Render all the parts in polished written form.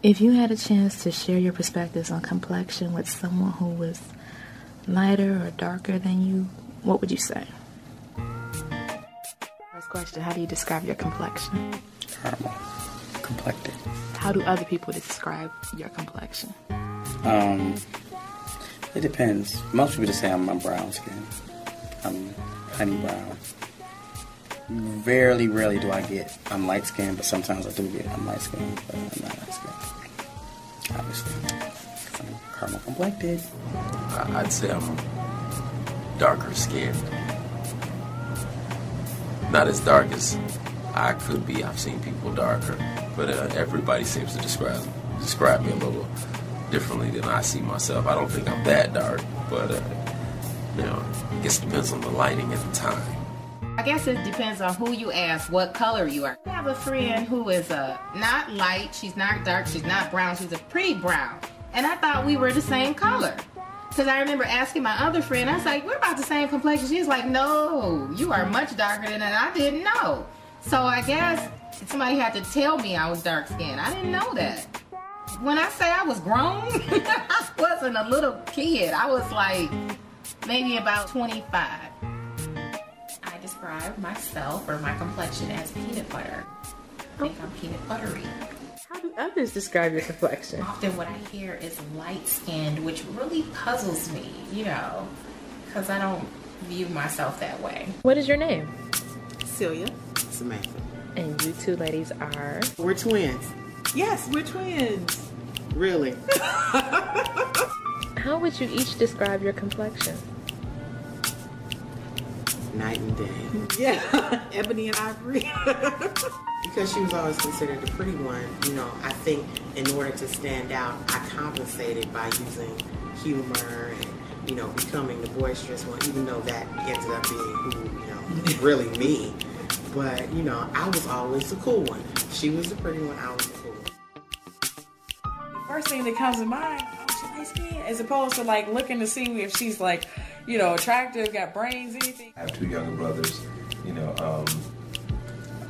If you had a chance to share your perspectives on complexion with someone who was lighter or darker than you, what would you say? First question, how do you describe your complexion? Caramel. Complected. How do other people describe your complexion? It depends. Most people just say I'm brown skin. I'm honey brown. Very rarely do I get I'm light skinned, but sometimes I do get I'm light skinned, but I'm not light skinned. Obviously. I'm caramel complected. I'd say I'm darker skinned. Not as dark as I could be. I've seen people darker, but everybody seems to describe me a little differently than I see myself. I don't think I'm that dark, but I guess it depends on the lighting at the time. I guess it depends on who you ask, what color you are. I have a friend who is not light, she's not dark, she's not brown, she's a pretty brown. And I thought we were the same color. Because I remember asking my other friend, I was like, we're about the same complexion. She was like, no, you are much darker than that. I didn't know. So I guess somebody had to tell me I was dark skinned. I didn't know that. When I say I was grown, I wasn't a little kid. I was like maybe about 25. I describe myself or my complexion as peanut butter. I think I'm peanut buttery. How do others describe your complexion? Often what I hear is light-skinned, which really puzzles me, because I don't view myself that way. What is your name? Celia. Samantha. And you two ladies are? We're twins. Yes, we're twins. Really? How would you each describe your complexion? Night and day. Yeah, ebony and ivory. Because she was always considered the pretty one, I think in order to stand out, I compensated by using humor and, becoming the boisterous one, even though that ended up being who, really me. But, I was always the cool one. She was the pretty one, I was the cool one. The first thing that comes to mind, she light skin, as opposed to looking to see if she's attractive, got brains, anything. I have two younger brothers,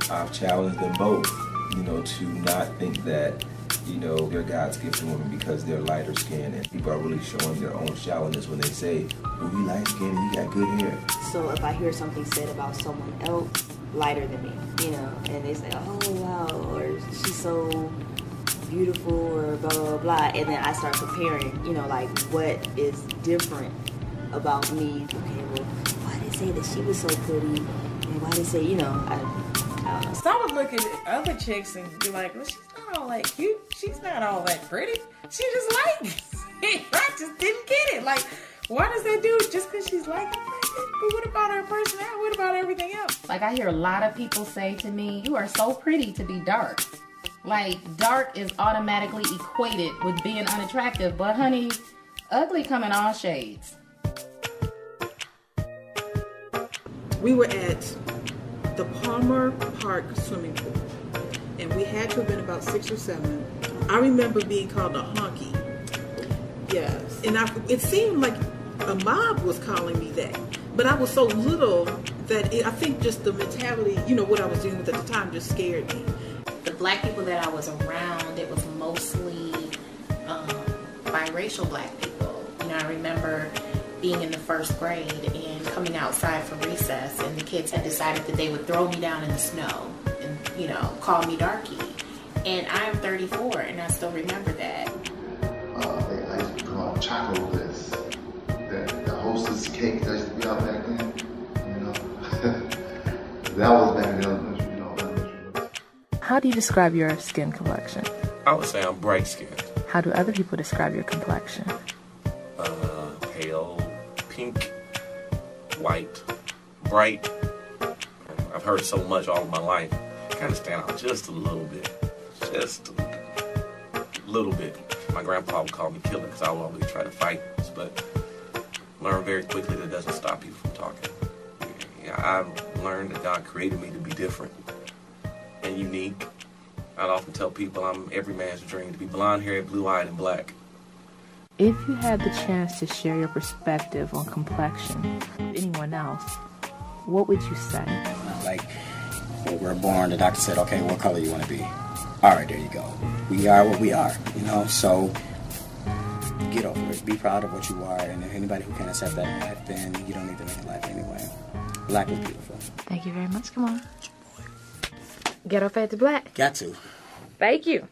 I've challenged them both, to not think that, they're God's gift to women because they're lighter skinned, and people are really showing their own shallowness when they say, well, you light skinned and you got good hair. So if I hear something said about someone else lighter than me, and they say, oh wow, or she's so beautiful, or blah, blah, blah, and then I start comparing, what is different about me. Okay, well, why did they say that she was so pretty, and why did they say, I don't know. Some would look at other chicks and be like, well, she's not all that cute. She's not all that pretty. She just like I just didn't get it. Why does that do just because she's like it? But what about her personality? What about everything else? I hear a lot of people say to me, you are so pretty to be dark. Dark is automatically equated with being unattractive. But honey, ugly come in all shades. We were at the Palmer Park swimming pool, and we had to have been about 6 or 7. I remember being called a honky. Yes, and it seemed like a mob was calling me that, but I was so little that I think just the mentality, what I was dealing with at the time, just scared me. The black people that I was around, it was mostly biracial black people. I remember being in the 1st grade and coming outside for recess, and the kids had decided that they would throw me down in the snow and, call me darky. And I'm 34, and I still remember that. I used to call chocolate bliss. The hostess cake that used to be out back then, that was back in the elementary, How do you describe your skin complexion? I would say I'm bright skinned. How do other people describe your complexion? Pale, pink, white, bright. I've heard so much all of my life. Kind of stand out just a little bit. Just a little bit. My grandpa would call me killer because I would always try to fight, but learn very quickly that doesn't stop you from talking. I've learned that God created me to be different and unique. I'd often tell people I'm every man's dream, to be blonde-haired, blue-eyed, and black. If you had the chance to share your perspective on complexion with anyone else, what would you say? When we're born, the doctor said, okay, what color you want to be? All right, there you go. We are what we are, you know, so get over it. Be proud of what you are, and if anybody who can't accept that life, then you don't need them in your life anyway. Black is beautiful. Thank you very much. Come on. Ghetto Fade to Black. Got to. Thank you.